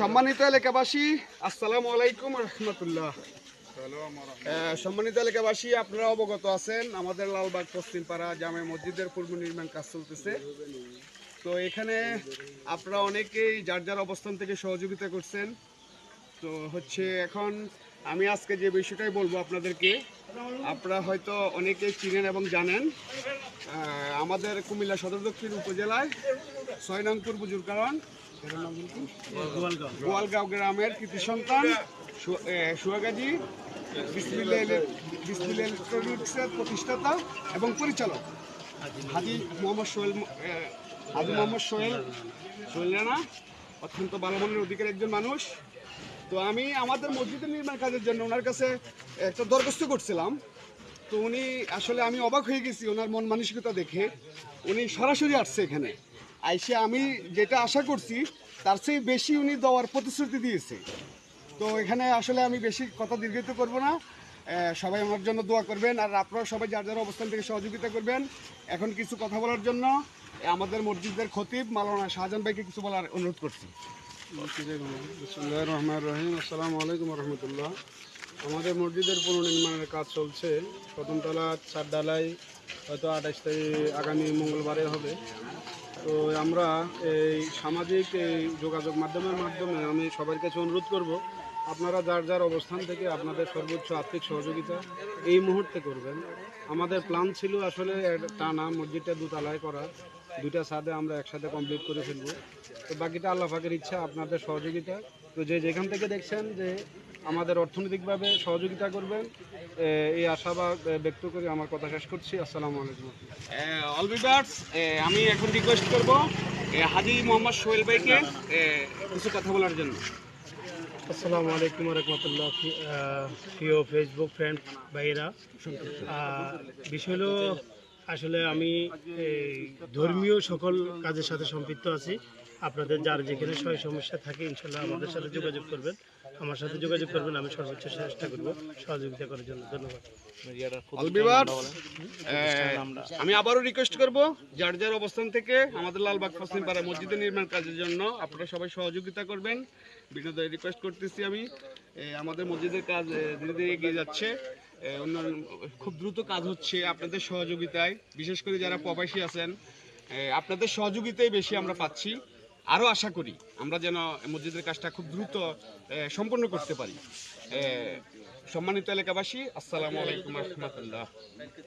সম্মানিত এলাকাবাসী, আসসালামু আলাইকুম রহমতুল্লাহ। সম্মানিত এলাকাবাসী, আপনারা অবগত আছেন আমাদের লালবাগ পশ্চিম পাড়া জামে মসজিদের পুনর্নির্মাণ কাজ চলতেছে। তো এখানে আপনারা অনেকেই যার যার অবস্থান থেকে সহযোগিতা করছেন। তো হচ্ছে এখন আমি আজকে যে বিষয়টাই বলবো আপনাদেরকে, আপনারা হয়তো অনেকেই চিনেন এবং জানেন। আমাদের কুমিল্লা সদর দক্ষিণ উপজেলায় ৬ নং বুজুর্গান গোয়ালগাঁও গ্রামের কৃতি সন্তান সুয়াগাজী বিসমিল্লাহ ইলেকট্রনিক্সের প্রতিষ্ঠাতা এবং পরিচালক হাজি মোহাম্মদ সোহেল রানা অত্যন্ত ভালো মনের অধিকারী একজন মানুষ। তো আমি আমাদের মসজিদের নির্মাণ কাজের জন্য ওনার কাছে একটা দরখাস্ত করছিলাম। তো উনি আসলে আমি অবাক হয়ে গেছি ওনার মন মানসিকতা দেখে। উনি সরাসরি আসছে এখানে আইসে, আমি যেটা আশা করছি তার চেয়ে বেশি উনি দেওয়ার প্রতিশ্রুতি দিয়েছে। তো এখানে আসলে আমি বেশি কথা দীর্ঘায়িত করব না। সবাই আমার জন্য দোয়া করবেন, আর আপনারা সবাই যার যার অবস্থান থেকে সহযোগিতা করবেন। এখন কিছু কথা বলার জন্য আমাদের মসজিদের খতিব মাওলানা শাহজাহান ভাইকে কিছু বলার অনুরোধ করছি। বিসমিল্লাহির রহমানির রহিম। আসসালামু আলাইকুম রহমতুল্লাহ। আমাদের মসজিদের পুনর্নির্মাণের কাজ চলছে। প্রথম তলা ছাদ ঢালাই হয়তো 28 তারিখ আগামী মঙ্গলবারে হবে। তো আমরা এই সামাজিক এই যোগাযোগ মাধ্যমে আমি সবার কাছে অনুরোধ করব, আপনারা যার যার অবস্থান থেকে আপনাদের সর্বোচ্চ আর্থিক সহযোগিতা এই মুহূর্তে করবেন। আমাদের প্ল্যান ছিল আসলে টানা মসজিদটা দুতলায় করা, দুইটা ছাদে আমরা একসাথে কমপ্লিট করে ফেলবো। তো বাকিটা আল্লাহ পাকের ইচ্ছা, আপনাদের সহযোগিতা। তো যেখান থেকে দেখছেন যে আমাদের অর্থনৈতিকভাবে সহযোগিতা করবেন, এই আশাবাদ ব্যক্ত করে আমার কথা শেষ করছি। আসসালামু আলাইকুম। অল ভিউয়ার্স, আমি এখন রিকোয়েস্ট করব হাজি মোহাম্মদ সোহেল ভাইকে কিছু কথা বলার জন্য। আসসালামু আলাইকুম রহমতুল্লাহ। প্রিয় ফেসবুক ফ্রেন্ড ভাইয়েরা, বিষয় হলো আসলে আমি ধর্মীয় সকল কাজের সাথে সম্পৃক্ত আছি। আপনাদের যার যেখানে সমস্যা থাকে ইনশাল্লাহ আমাদের সাথে যোগাযোগ করবেন, আমার সাথে যোগাযোগ করবেন। আমি সর্বোচ্চ চেষ্টা করব সহযোগিতা করার জন্য। ধন্যবাদ। আমি আবারও রিকোয়েস্ট করব যার যার অবস্থান থেকে আমাদের লালবাগ পশ্চিম পাড়া মসজিদের নির্মাণ কাজের জন্য আপনারা সবাই সহযোগিতা করবেন। বিনোদয় রিকোয়েস্ট করতেছি আমি। আমাদের মসজিদের কাজ ধীরে ধীরে এগিয়ে যাচ্ছে, খুব দ্রুত কাজ হচ্ছে আপনাদের সহযোগিতায়। বিশেষ করে যারা প্রবাসী আছেন, আপনাদের সহযোগিতাই বেশি আমরা পাচ্ছি। আরও আশা করি আমরা যেন মসজিদের কাজটা খুব দ্রুত সম্পন্ন করতে পারি। সম্মানিত এলাকাবাসী, আসসালামু আলাইকুম রহমতুল্লাহ।